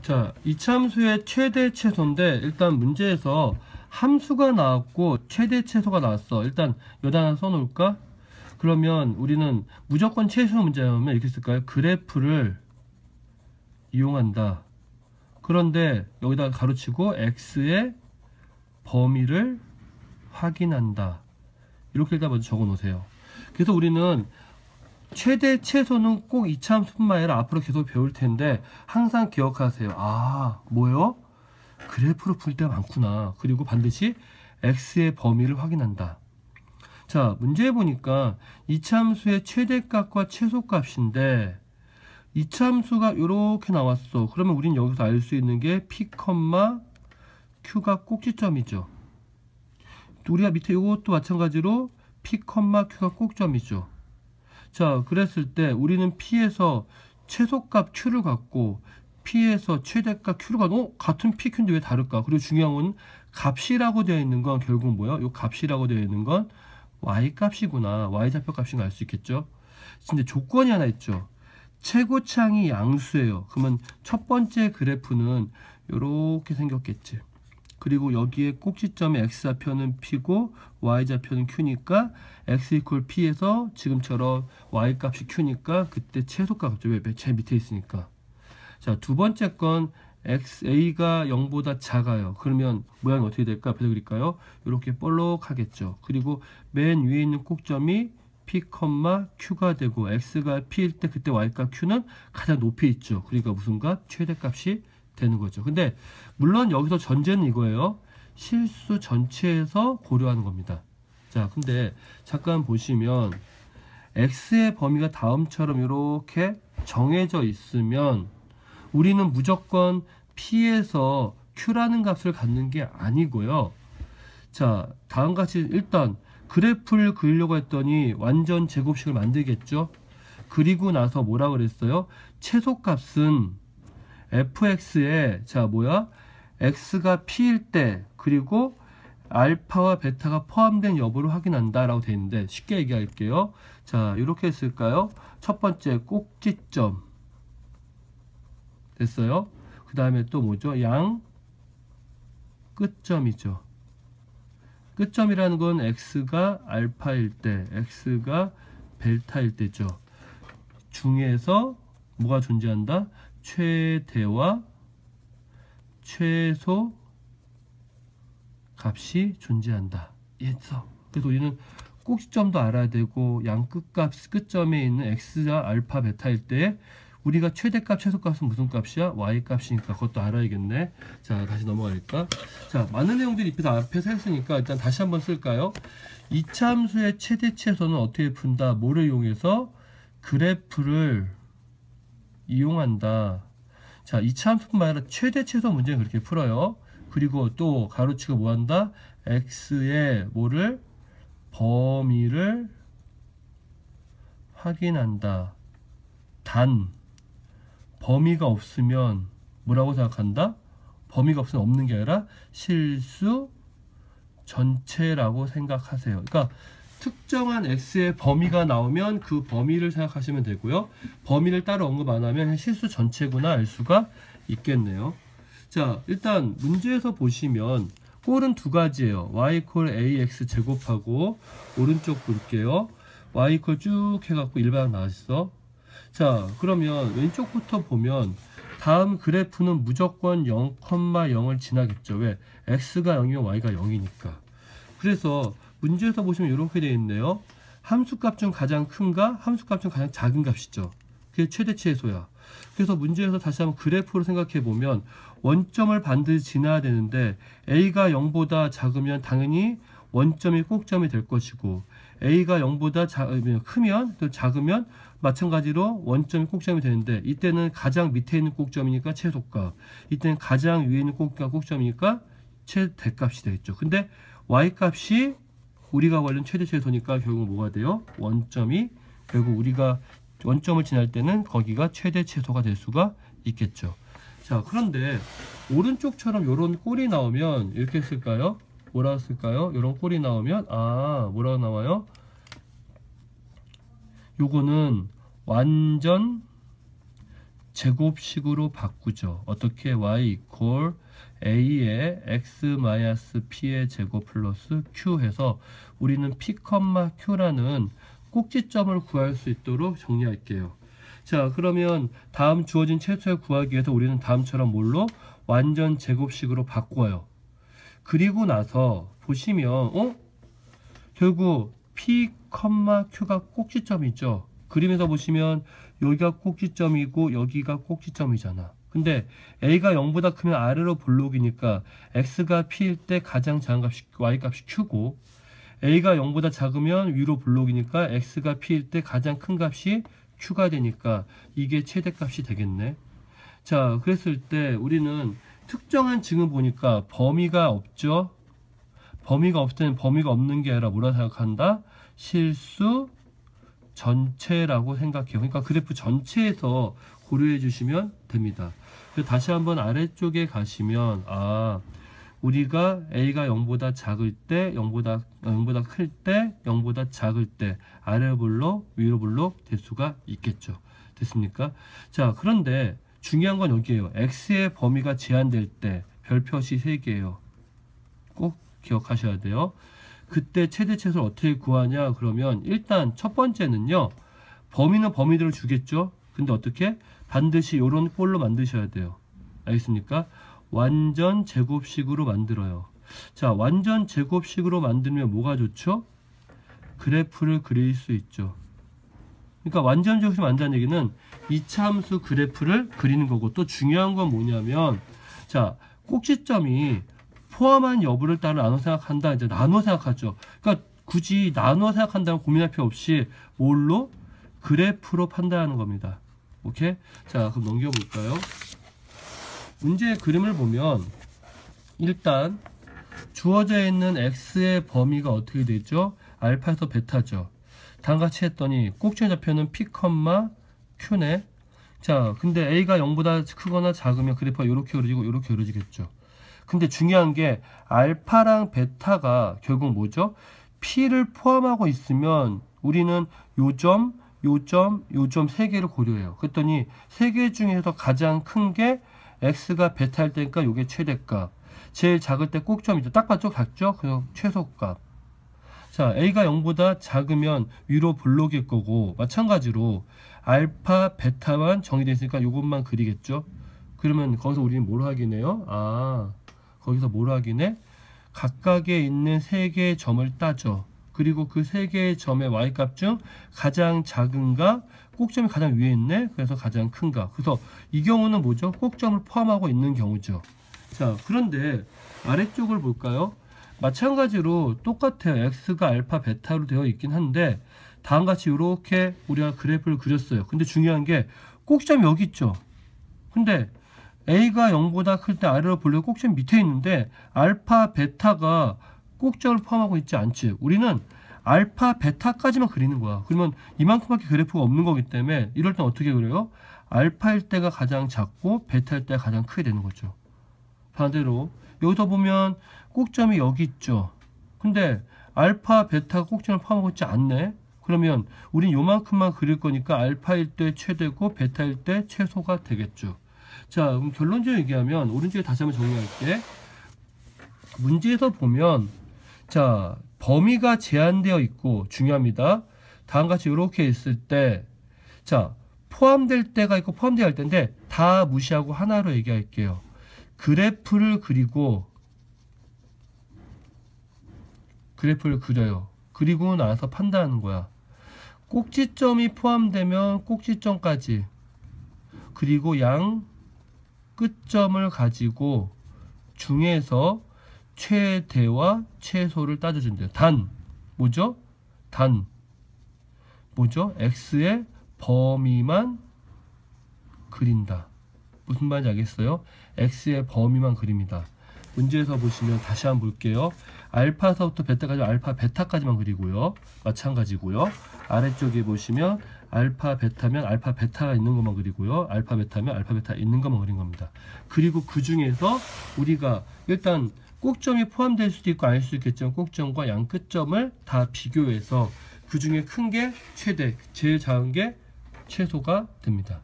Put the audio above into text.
자, 이참수의 최대 최소인데 일단 문제에서 함수가 나왔고 최대 최소가 나왔어. 일단 여기다 하나 써놓을까? 그러면 우리는 무조건 최소 문제라면 이렇게 쓸까요? 그래프를 이용한다. 그런데 여기다가 가로치고 x의 범위를 확인한다. 이렇게 일단 먼저 적어 놓으세요. 그래서 우리는 최대 최소는 꼭 이참수뿐만 아니라 앞으로 계속 배울 텐데 항상 기억하세요. 아, 뭐요? 그래프로 풀 때가 많구나. 그리고 반드시 x의 범위를 확인한다. 자, 문제 보니까 이참수의 최대값과 최소값인데 이참수가 이렇게 나왔어. 그러면 우린 여기서 알 수 있는 게 p, q가 꼭지점이죠. 우리가 밑에 이것도 마찬가지로 p, q가 꼭점이죠. 자, 그랬을 때 우리는 p에서 최소값 q를 갖고 p에서 최대값 q를 갖고 같은 p, q인데 왜 다를까? 그리고 중요한 건 값이라고 되어 있는 건 결국 뭐야? 이 값이라고 되어 있는 건 y값이구나. y좌표 값인 걸 알 수 있겠죠? 근데 조건이 하나 있죠. 최고창이 양수예요. 그러면 첫 번째 그래프는 이렇게 생겼겠지. 그리고 여기에 꼭지점의 x좌표는 p고 y좌표는 q니까 x 이퀄 p에서 지금처럼 y값이 q니까 그때 최소값이죠. 왜? 제일 밑에 있으니까. 자, 두 번째 건 a가 0보다 작아요. 그러면 모양이 어떻게 될까? 앞에서 그릴까요? 이렇게 볼록하겠죠. 그리고 맨 위에 있는 꼭점이 p, q가 되고 x가 p일 때 그때 y값 q는 가장 높이 있죠. 그러니까 무슨 값? 최대값이 되는 거죠. 근데 물론 여기서 전제는 이거예요. 실수 전체에서 고려하는 겁니다. 자, 근데 잠깐 보시면 x의 범위가 다음처럼 이렇게 정해져 있으면 우리는 무조건 p에서 q라는 값을 갖는 게 아니고요. 자, 다음같이 일단 그래프를 그리려고 했더니 완전 제곱식을 만들겠죠. 그리고 나서 뭐라 그랬어요? 최소값은 fx에 자 뭐야? x가 p일 때 그리고 알파와 베타가 포함된 여부를 확인한다 라고 되어 있는데 쉽게 얘기할게요. 자, 이렇게 했을까요? 첫 번째 꼭지점 됐어요. 그 다음에 또 뭐죠? 양 끝점이죠. 끝점이라는 건 x가 알파일 때, x가 벨타일 때죠. 중에서 뭐가 존재한다? 최대와 최소 값이 존재한다. 그래서 우리는 꼭지점도 알아야 되고 양 끝값 끝점에 있는 x가 알파 베타일 때 우리가 최대값 최소값은 무슨 값이야? y값이니까 그것도 알아야겠네. 자, 다시 넘어갈까? 자, 많은 내용들이 앞에서 했으니까 일단 다시 한번 쓸까요? 이참수의 최대 최소는 어떻게 푼다? 뭐를 이용해서? 그래프를 이용한다. 자, 이참수뿐만 아니라 최대 최소 문제는 그렇게 풀어요. 그리고 또 가로치고 뭐한다? x의 뭐를? 범위를 확인한다. 단 범위가 없으면 뭐라고 생각한다? 범위가 없으면 없는 게 아니라 실수 전체라고 생각하세요. 그러니까 특정한 x의 범위가 나오면 그 범위를 생각하시면 되고요. 범위를 따로 언급 안 하면 실수 전체구나 알 수가 있겠네요. 자, 일단 문제에서 보시면 꼴은 두 가지예요. y 콜 ax 제곱하고 오른쪽 볼게요. y 콜 쭉 해갖고 일반항 나왔어. 자, 그러면 왼쪽부터 보면 다음 그래프는 무조건 0,0을 지나겠죠. 왜? x가 0이면 y가 0이니까. 그래서 문제에서 보시면 이렇게 되어 있네요. 함수값 중 가장 큰가? 함수값 중 가장 작은 값이죠. 그게 최대 최소야. 그래서 문제에서 다시 한번 그래프로 생각해 보면 원점을 반드시 지나야 되는데 a가 0보다 작으면 당연히 원점이 꼭점이 될 것이고 a가 0보다 크면 또 작으면 마찬가지로 원점이 꼭점이 되는데 이때는 가장 밑에 있는 꼭점이니까 최소값, 이때는 가장 위에 있는 꼭점이니까 최대값이 되겠죠. 근데 y값이 우리가 관련 최대 최소니까 결국 뭐가 돼요? 원점이 결국 우리가 원점을 지날 때는 거기가 최대 최소가 될 수가 있겠죠. 자, 그런데 오른쪽처럼 이런 꼴이 나오면 이렇게 쓸까요? 뭐라고 쓸까요? 이런 꼴이 나오면 뭐라고 나와요? 요거는 완전 제곱식으로 바꾸죠. 어떻게? y 이퀄 a의 x-p의 제곱 플러스 q 해서 우리는 p, q라는 꼭지점을 구할 수 있도록 정리할게요. 자, 그러면 다음 주어진 최소를 구하기 위해서 우리는 다음처럼 뭘로? 완전 제곱식으로 바꿔요. 그리고 나서 보시면 결국 p, q가 꼭지점이죠. 그림에서 보시면 여기가 꼭지점이고 여기가 꼭지점이잖아. 근데 a가 0보다 크면 아래로 볼록이니까 x가 p일 때 가장 작은 값이 y값이 q고, a가 0보다 작으면 위로 볼록이니까 x가 p일 때 가장 큰 값이 q가 되니까 이게 최대값이 되겠네. 자, 그랬을 때 우리는 특정한 징을 보니까 범위가 없죠. 범위가 없을 때는 범위가 없는 게 아니라 뭐라 생각한다? 실수 전체라고 생각해요. 그러니까 그래프 전체에서 고려해 주시면 됩니다. 다시 한번 아래쪽에 가시면 우리가 a가 0보다 작을 때, 0보다 클 때, 0보다 작을 때 아래로 볼록, 위로 볼록 될 수가 있겠죠. 됐습니까? 자, 그런데 중요한 건 여기에요. x의 범위가 제한될 때 별표시 3개예요. 꼭 기억하셔야 돼요. 그때 최대 최소를 어떻게 구하냐? 그러면 일단 첫 번째는요. 범위는 범위대로 주겠죠. 근데 어떻게? 반드시 이런 꼴로 만드셔야 돼요. 알겠습니까? 완전 제곱식으로 만들어요. 자, 완전 제곱식으로 만들면 뭐가 좋죠? 그래프를 그릴 수 있죠. 그러니까 완전 제곱식으로 만든다는 얘기는 이차함수 그래프를 그리는 거고, 또 중요한 건 뭐냐면, 자, 꼭지점이 포함한 여부를 따라 나눠 생각한다. 이제 나눠 생각하죠. 그러니까 굳이 나눠 생각한다면 고민할 필요 없이 뭘로? 그래프로 판단하는 겁니다. 오케이? 자, 그럼 넘겨볼까요? 문제의 그림을 보면 일단 주어져 있는 x의 범위가 어떻게 되죠? 알파에서 베타죠. 다음같이 했더니 꼭지의 좌표는 p, q네. 자, 근데 a가 0보다 크거나 작으면 그래프가 이렇게 그려지고 이렇게 그려지겠죠. 근데 중요한 게 알파랑 베타가 결국 뭐죠? p를 포함하고 있으면 우리는 요점 3개를 고려해요. 그랬더니 3개 중에서 가장 큰 게 x가 베타일 때니까 이게 최대값. 제일 작을 때 꼭점이죠. 딱 봤죠? 같죠? 그래서 최소값. 자, a가 0보다 작으면 위로 볼록일 거고, 마찬가지로 알파, 베타만 정의되어 있으니까 이것만 그리겠죠? 그러면 거기서 우리는 뭘 확인해요? 거기서 뭘 확인해? 각각에 있는 3개의 점을 따져. 그리고 그 3개의 점의 y값 중 가장 작은가, 꼭점이 가장 위에 있네. 그래서 가장 큰가. 그래서 이 경우는 뭐죠? 꼭점을 포함하고 있는 경우죠. 자, 그런데 아래쪽을 볼까요? 마찬가지로 똑같아요. x가 알파, 베타로 되어 있긴 한데 다음같이 이렇게 우리가 그래프를 그렸어요. 근데 중요한 게 꼭점이 여기 있죠. 근데 a가 0보다 클 때 아래로 볼래 꼭점 밑에 있는데 알파, 베타가 꼭점을 포함하고 있지 않지. 우리는 알파, 베타까지만 그리는 거야. 그러면 이만큼밖에 그래프가 없는 거기 때문에 이럴 땐 어떻게 그려요? 알파일 때가 가장 작고 베타일 때가 가장 크게 되는 거죠. 반대로 여기서 보면 꼭점이 여기 있죠. 근데 알파, 베타가 꼭점을 포함하고 있지 않네. 그러면 우린 요만큼만 그릴 거니까 알파일 때 최대고 베타일 때 최소가 되겠죠. 자, 그럼 결론적으로 얘기하면 오른쪽에 다시 한번 정리할게. 문제에서 보면 자, 범위가 제한되어 있고 중요합니다. 다음같이 이렇게 있을 때 자, 포함될 때가 있고 포함되어야 할 때인데 다 무시하고 하나로 얘기할게요. 그래프를 그리고 그래프를 그려요. 그리고 나서 판단하는 거야. 꼭지점이 포함되면 꼭지점까지, 그리고 양 끝점을 가지고 중에서 최대와 최소를 따져준대요. 단 뭐죠? 단 뭐죠? x의 범위만 그린다. 무슨 말인지 알겠어요? x의 범위만 그립니다. 문제에서 보시면 다시 한번 볼게요. 알파서부터 베타까지 알파, 베타까지만 그리고요. 마찬가지고요. 아래쪽에 보시면 알파, 베타면 알파, 베타가 있는 것만 그리고요. 알파, 베타면 알파, 베타 있는 것만 그린 겁니다. 그리고 그 중에서 우리가 일단 꼭점이 포함될 수도 있고 아닐 수도 있겠지만 꼭점과 양 끝점을 다 비교해서 그 중에 큰 게 최대, 제일 작은 게 최소가 됩니다.